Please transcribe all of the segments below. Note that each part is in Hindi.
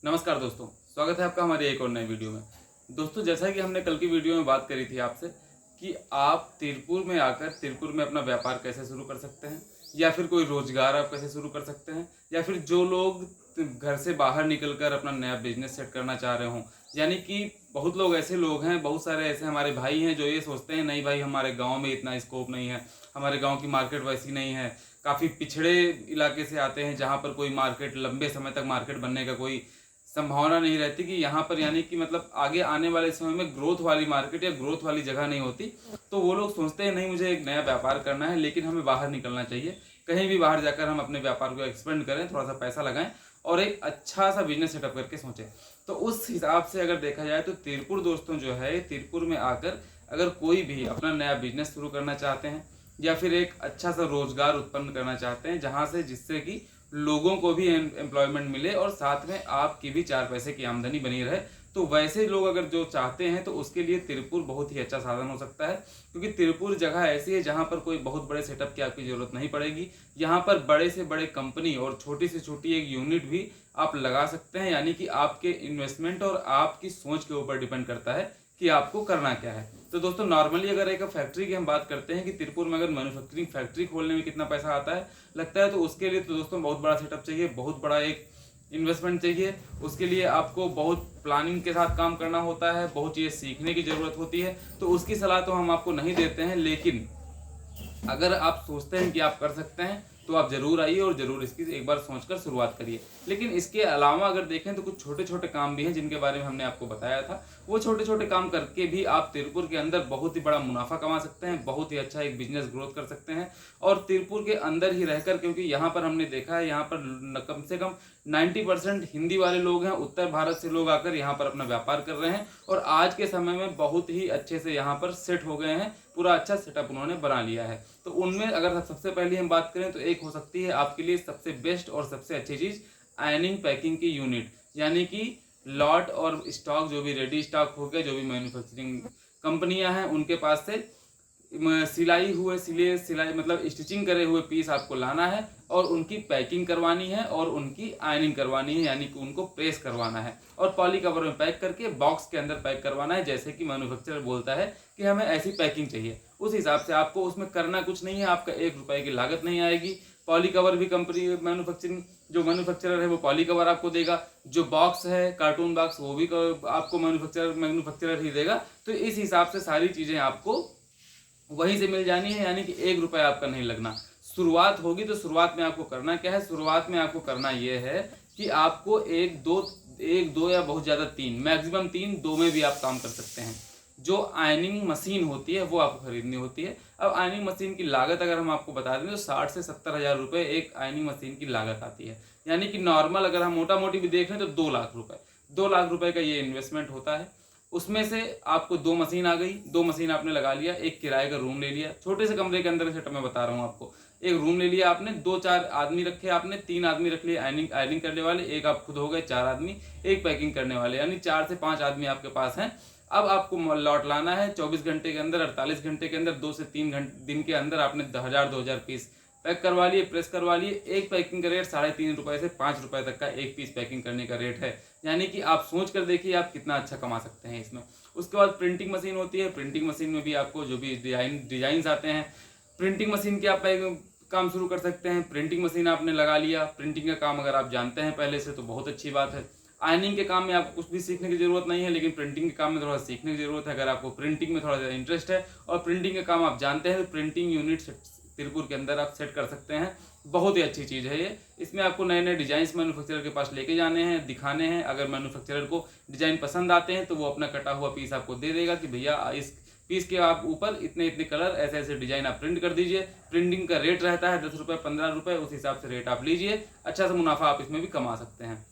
नमस्कार दोस्तों, स्वागत है आपका हमारी एक और नई वीडियो में। दोस्तों, जैसा कि हमने कल की वीडियो में बात करी थी आपसे कि आप तिरपुर में आकर तिरपुर में अपना व्यापार कैसे शुरू कर सकते हैं, या फिर कोई रोजगार आप कैसे शुरू कर सकते हैं, या फिर जो लोग घर से बाहर निकलकर अपना नया बिजनेस सेट करना चाह रहे हों। यानी कि बहुत लोग ऐसे लोग हैं, बहुत सारे ऐसे हमारे भाई हैं जो ये सोचते हैं नहीं भाई, हमारे गाँव में इतना स्कोप नहीं है, हमारे गाँव की मार्केट वैसी नहीं है, काफ़ी पिछड़े इलाके से आते हैं जहाँ पर कोई मार्केट लंबे समय तक मार्केट बनने का कोई संभावना नहीं रहती कि यहाँ पर, यानी कि मतलब आगे आने वाले समय में ग्रोथ वाली मार्केट या ग्रोथ वाली जगह नहीं होती। तो वो लोग सोचते हैं नहीं, मुझे एक नया व्यापार करना है, लेकिन हमें बाहर निकलना चाहिए, कहीं भी बाहर जाकर हम अपने व्यापार को एक्सपेंड करें, थोड़ा सा पैसा लगाएं और एक अच्छा सा बिजनेस सेटअप करके सोचें। तो उस हिसाब से अगर देखा जाए तो तिरपुर दोस्तों जो है, तिरपुर में आकर अगर कोई भी अपना नया बिजनेस शुरू करना चाहते हैं या फिर एक अच्छा सा रोजगार उत्पन्न करना चाहते हैं, जहाँ से जिससे कि लोगों को भी एम्प्लॉयमेंट मिले और साथ में आपकी भी चार पैसे की आमदनी बनी रहे, तो वैसे लोग अगर जो चाहते हैं तो उसके लिए तिरपुर बहुत ही अच्छा साधन हो सकता है। क्योंकि तिरपुर जगह ऐसी है जहाँ पर कोई बहुत बड़े सेटअप की आपकी ज़रूरत नहीं पड़ेगी। यहाँ पर बड़े से बड़े कंपनी और छोटी से छोटी एक यूनिट भी आप लगा सकते हैं। यानी कि आपके इन्वेस्टमेंट और आपकी सोच के ऊपर डिपेंड करता है कि आपको करना क्या है। तो दोस्तों, नॉर्मली अगर एक फैक्ट्री की हम बात करते हैं कि तिरपुर में अगर मैन्युफैक्चरिंग फैक्ट्री खोलने में कितना पैसा आता है लगता है, तो उसके लिए तो दोस्तों बहुत बड़ा सेटअप चाहिए, बहुत बड़ा एक इन्वेस्टमेंट चाहिए। उसके लिए आपको बहुत प्लानिंग के साथ काम करना होता है, बहुत चीज़ें सीखने की ज़रूरत होती है। तो उसकी सलाह तो हम आपको नहीं देते हैं, लेकिन अगर आप सोचते हैं कि आप कर सकते हैं तो आप जरूर आइए और जरूर इसकी एक बार सोचकर शुरुआत करिए। लेकिन इसके अलावा अगर देखें तो कुछ छोटे छोटे काम भी हैं जिनके बारे में हमने आपको बताया था। वो छोटे छोटे काम करके भी आप तिरपुर के अंदर बहुत ही बड़ा मुनाफा कमा सकते हैं, बहुत ही अच्छा एक बिजनेस ग्रोथ कर सकते हैं। और तिरपुर के अंदर ही रहकर, क्योंकि यहाँ पर हमने देखा है यहाँ पर कम से कम 90% हिंदी वाले लोग हैं, उत्तर भारत से लोग आकर यहाँ पर अपना व्यापार कर रहे हैं और आज के समय में बहुत ही अच्छे से यहाँ पर सेट हो गए हैं। पूरा अच्छा सेटअप उन्होंने बना लिया है। तो उनमें अगर सबसे पहले हम बात करें तो एक हो सकती है आपके लिए सबसे बेस्ट और सबसे अच्छी चीज़ आयनिंग पैकिंग की यूनिट। यानी कि लॉट और स्टॉक, जो भी रेडी स्टॉक हो गया, जो भी मैन्युफैक्चरिंग कंपनियां हैं उनके पास से सिलाई हुए सिलाई मतलब स्टिचिंग करे हुए पीस आपको लाना है और उनकी पैकिंग करवानी है और उनकी आयनिंग करवानी है, यानी कि उनको प्रेस करवाना है और पॉली कवर में पैक करके बॉक्स के अंदर पैक करवाना है। जैसे कि मैन्युफैक्चरर बोलता है कि हमें ऐसी पैकिंग चाहिए, उस हिसाब से आपको उसमें करना कुछ नहीं है, आपका 1 रुपए की लागत नहीं आएगी। पॉली कवर भी कंपनी मैन्युफैक्चरिंग जो मैन्युफैक्चरर है वो पॉली कवर आपको देगा, जो बॉक्स है कार्टून बॉक्स वो भी आपको मैन्युफैक्चरर ही देगा। तो इस हिसाब से सारी चीज़ें आपको वहीं से मिल जानी है, यानी कि 1 रुपया आपका नहीं लगना। शुरुआत होगी तो शुरुआत में आपको करना क्या है, शुरुआत में आपको करना ये है कि आपको एक दो या बहुत ज़्यादा 3, मैक्सिमम 3, 2 में भी आप काम कर सकते हैं। जो आयनिंग मशीन होती है वो आपको खरीदनी होती है। अब आयनिंग मशीन की लागत अगर हम आपको बता दें तो 60 से 70 हज़ार रुपये एक आयनिंग मशीन की लागत आती है। यानी कि नॉर्मल अगर हम मोटा मोटी भी देख लें तो 2 लाख रुपये, 2 लाख रुपये का ये इन्वेस्टमेंट होता है। उसमें से आपको 2 मशीन आ गई, 2 मशीन आपने लगा लिया, एक किराए का रूम ले लिया, छोटे से कमरे के अंदर सेटअप में बता रहा हूँ आपको। एक रूम ले लिया आपने, 2-4 आदमी रखे आपने, 3 आदमी रख लिए आयरनिंग करने वाले, एक आप खुद हो गए 4 आदमी, एक पैकिंग करने वाले, यानी 4 से 5 आदमी आपके पास हैं। अब आपको लॉट लाना है 24 घंटे के अंदर, 48 घंटे के अंदर, 2 से 3 दिन के अंदर आपने 1000-2000 पीस पैक करवा लिए, प्रेस करवा लिए। एक पैकिंग का रेट 3.5 रुपये से 5 रुपये तक का एक पीस पैकिंग करने का रेट है। यानी कि आप सोच कर देखिए आप कितना अच्छा कमा सकते हैं इसमें। उसके बाद प्रिंटिंग मशीन होती है, प्रिंटिंग मशीन में भी आपको जो भी डिजाइन आते हैं, प्रिंटिंग मशीन के आप काम शुरू कर सकते हैं। प्रिंटिंग मशीन आपने लगा लिया, प्रिंटिंग का काम अगर आप जानते हैं पहले से तो बहुत अच्छी बात है। आयनिंग के काम में आपको कुछ भी सीखने की जरूरत नहीं है, लेकिन प्रिंटिंग के काम में थोड़ा सीखने की जरूरत है। अगर आपको प्रिंटिंग में थोड़ा सा इंटरेस्ट है और प्रिंटिंग का काम आप जानते हैं तो प्रिंटिंग यूनिट तिरपुर के अंदर आप सेट कर सकते हैं। बहुत ही अच्छी चीज़ है ये। इसमें आपको नए नए डिजाइन मैन्युफैक्चरर के पास लेके जाने हैं, दिखाने हैं। अगर मैन्युफैक्चरर को डिजाइन पसंद आते हैं तो वो अपना कटा हुआ पीस आपको दे देगा कि भैया इस पीस के आप ऊपर इतने इतने कलर ऐसे ऐसे डिजाइन आप प्रिंट कर दीजिए। प्रिंटिंग का रेट रहता है 10 रुपये 15 रुपये, उस हिसाब से रेट आप लीजिए। अच्छा सा मुनाफा आप इसमें भी कमा सकते हैं।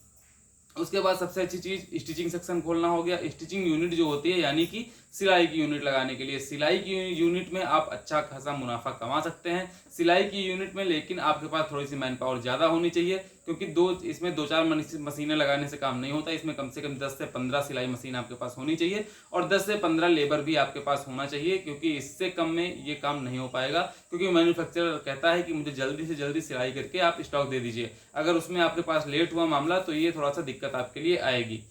उसके बाद सबसे अच्छी चीज़ स्टिचिंग सेक्शन खोलना हो गया। स्टिचिंग यूनिट जो होती है, यानी कि सिलाई की यूनिट लगाने के लिए, सिलाई की यूनिट में आप अच्छा खासा मुनाफा कमा सकते हैं सिलाई की यूनिट में। लेकिन आपके पास थोड़ी सी मैन पावर ज़्यादा होनी चाहिए, क्योंकि इसमें 2-4 मशीनें लगाने से काम नहीं होता। इसमें कम से कम 10 से 15 सिलाई मशीन आपके पास होनी चाहिए और 10 से 15 लेबर भी आपके पास होना चाहिए, क्योंकि इससे कम में ये काम नहीं हो पाएगा। क्योंकि मैन्युफैक्चरर कहता है कि मुझे जल्दी से जल्दी सिलाई करके आप स्टॉक दे दीजिए, अगर उसमें आपके पास लेट हुआ मामला तो ये थोड़ा सा दिक्कत आपके लिए आएगी।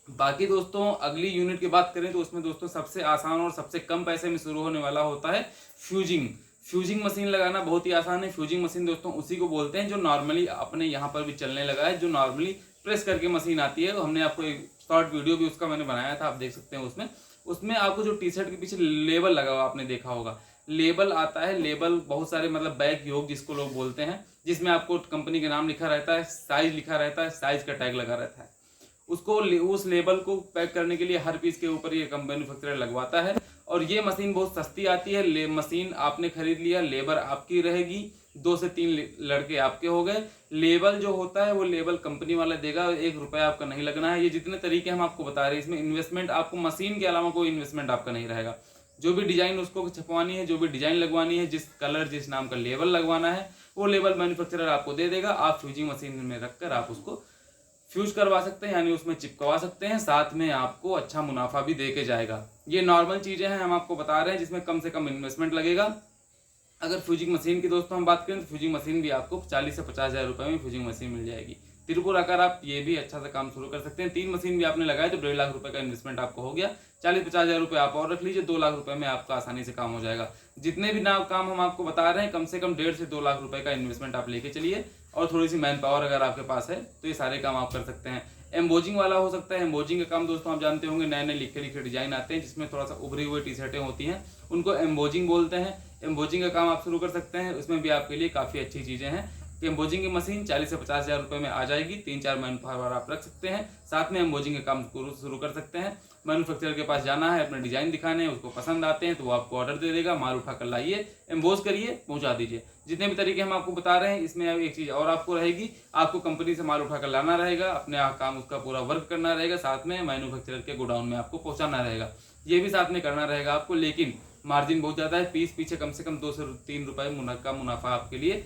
बाकी दोस्तों अगली यूनिट की बात करें तो उसमें दोस्तों सबसे आसान और सबसे कम पैसे में शुरू होने वाला होता है फ्यूजिंग मशीन लगाना बहुत ही आसान है। फ्यूजिंग मशीन दोस्तों उसी को बोलते हैं जो नॉर्मली अपने यहाँ पर भी चलने लगा है, जो नॉर्मली प्रेस करके मशीन आती है। हमने आपको एक शॉर्ट वीडियो भी उसका मैंने बनाया था, आप देख सकते हैं। उसमें आपको जो टी शर्ट के पीछे लेबल लगा हुआ आपने देखा होगा, लेबल आता है। लेबल बहुत सारे मतलब बैक योग जिसको लोग बोलते हैं, जिसमें आपको कंपनी का नाम लिखा रहता है, साइज लिखा रहता है, साइज का टैग लगा रहता है। उस लेबल को पैक करने के लिए हर पीस के ऊपर ये मैन्युफैक्चरर लगवाता है। और ये मशीन बहुत सस्ती आती है। मशीन आपने खरीद लिया, लेबर आपकी रहेगी, 2 से 3 लड़के आपके हो गए। लेबल जो होता है वो लेबल कंपनी वाला देगा, 1 रुपया आपका नहीं लगना है। ये जितने तरीके हम आपको बता रहे हैं, इसमें इन्वेस्टमेंट आपको मशीन के अलावा कोई इन्वेस्टमेंट आपका नहीं रहेगा। जो भी डिजाइन उसको छपवानी है, जो भी डिजाइन लगवानी है, जिस कलर जिस नाम का लेबल लगवाना है, वो लेबल मैन्युफैक्चरर आपको दे देगा। आप फ्यूजिंग मशीन में रखकर आप उसको फ्यूज करवा सकते हैं, यानी उसमें चिपकवा सकते हैं। साथ में आपको अच्छा मुनाफा भी दे के जाएगा। ये नॉर्मल चीजें हैं हम आपको बता रहे हैं, जिसमें कम से कम इन्वेस्टमेंट लगेगा। अगर फ्यूजिंग मशीन की दोस्तों हम बात करें तो फ्यूजिंग मशीन भी आपको 40 से 50 हज़ार रुपए में फ्यूजिंग मशीन मिल जाएगी। तिरुपुर आकर आप ये भी अच्छा सा काम शुरू कर सकते हैं। 3 मशीन भी आपने लगाए तो 1.5 लाख रुपए का इन्वेस्टमेंट आपको हो गया। 40-50 हज़ार रुपए आप और रख लीजिए, 2 लाख रुपए में आपका आसानी से काम हो जाएगा। जितने भी काम हम आपको बता रहे हैं, कम से कम 1.5 से 2 लाख रुपए का इन्वेस्टमेंट आप लेके चलिए, और थोड़ी सी मैन पावर अगर आपके पास है तो ये सारे काम आप कर सकते हैं। एम्बोजिंग वाला हो सकता है। एम्बोजिंग का काम दोस्तों आप जानते होंगे, नए नए लिखे डिजाइन आते हैं जिसमें थोड़ा सा उभरी हुई टी शर्टें होती हैं, उनको एम्बोजिंग बोलते हैं। एम्बोजिंग का काम आप शुरू कर सकते हैं, उसमें भी आपके लिए काफ़ी अच्छी चीज़ें हैं। एम्बोजिंग की मशीन 40 से 50 हज़ार रुपए में आ जाएगी। 3-4 मैन पावर आप रख सकते हैं, साथ में एम्बोजिंग का काम शुरू कर सकते हैं। मैन्युफैक्चरर के पास जाना है, अपने डिजाइन दिखाने हैं, उसको पसंद आते हैं तो वो आपको ऑर्डर दे देगा, माल उठा कर लाइए, एम्बोज करिए, पहुंचा दीजिए। जितने भी तरीके हम आपको बता रहे हैं, इसमें एक चीज़ और आपको रहेगी, आपको कंपनी से माल उठा कर लाना रहेगा, अपने काम उसका पूरा वर्क करना रहेगा, साथ में मैन्युफैक्चरर के गोडाउन में आपको पहुंचाना रहेगा, ये भी साथ में करना रहेगा आपको। लेकिन मार्जिन बहुत ज़्यादा है, पीस पीछे कम से कम 2 से 3 रुपये का मुनाफा आपके लिए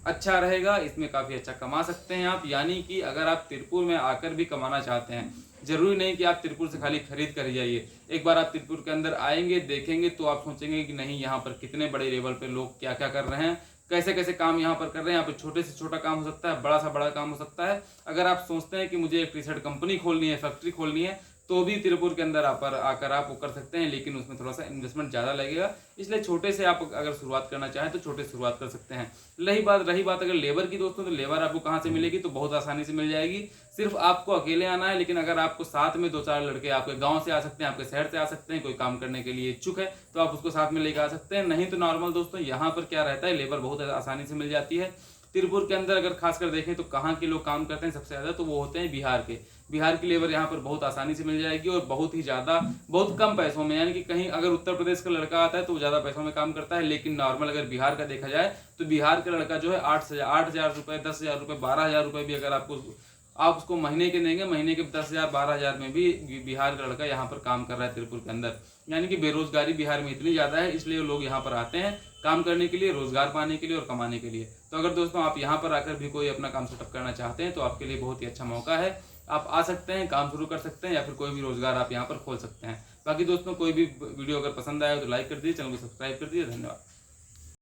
अच्छा रहेगा। इसमें काफ़ी अच्छा कमा सकते हैं आप। यानी कि अगर आप तिरुपुर में आकर भी कमाना चाहते हैं, जरूरी नहीं कि आप तिरुपुर से खाली खरीद कर जाइए। एक बार आप तिरुपुर के अंदर आएंगे, देखेंगे तो आप सोचेंगे कि नहीं, यहाँ पर कितने बड़े लेवल पे लोग क्या क्या कर रहे हैं, कैसे कैसे काम यहाँ पर कर रहे हैं। यहाँ पर छोटे से छोटा काम हो सकता है, बड़ा सा बड़ा काम हो सकता है। अगर आप सोचते हैं कि मुझे एक टी शर्ट कंपनी खोलनी है, फैक्ट्री खोलनी है, तो भी तिरुपुर के अंदर आकर आप वो कर सकते हैं, लेकिन उसमें थोड़ा सा इन्वेस्टमेंट ज़्यादा लगेगा। इसलिए छोटे से आप अगर शुरुआत करना चाहें तो छोटे शुरुआत कर सकते हैं। रही बात अगर लेबर की दोस्तों, तो लेबर आपको कहाँ से मिलेगी, तो बहुत आसानी से मिल जाएगी। सिर्फ आपको अकेले आना है, लेकिन अगर आपको साथ में 2-4 लड़के आपके गाँव से आ सकते हैं, आपके शहर से आ सकते हैं, कोई काम करने के लिए इच्छुक है तो आप उसको साथ में लेकर आ सकते हैं। नहीं तो नॉर्मल दोस्तों यहाँ पर क्या रहता है, लेबर बहुत आसानी से मिल जाती है। तिरुपुर के अंदर अगर खासकर देखें तो कहाँ के लोग काम करते हैं सबसे ज़्यादा, तो वो होते हैं बिहार की लेबर यहाँ पर बहुत आसानी से मिल जाएगी, और बहुत कम पैसों में। यानी कि कहीं अगर उत्तर प्रदेश का लड़का आता है तो वो ज़्यादा पैसों में काम करता है, लेकिन नॉर्मल अगर बिहार का देखा जाए तो बिहार का लड़का जो है 8,000 रुपये, 10,000 रुपये, 12,000 रुपये भी अगर आप उसको महीने के देंगे, महीने के 10,000 12,000 में भी बिहार का लड़का यहाँ पर काम कर रहा है तिरुपुर के अंदर। यानी कि बेरोजगारी बिहार में इतनी ज़्यादा है, इसलिए लोग यहाँ पर आते हैं काम करने के लिए, रोजगार पाने के लिए और कमाने के लिए। तो अगर दोस्तों आप यहाँ पर आकर भी कोई अपना काम सेटअप करना चाहते हैं तो आपके लिए बहुत ही अच्छा मौका है। आप आ सकते हैं, काम शुरू कर सकते हैं, या फिर कोई भी रोजगार आप यहाँ पर खोल सकते हैं। बाकी दोस्तों कोई भी वीडियो अगर पसंद आया तो लाइक कर दीजिए, चैनल को सब्सक्राइब कर दीजिए। धन्यवाद।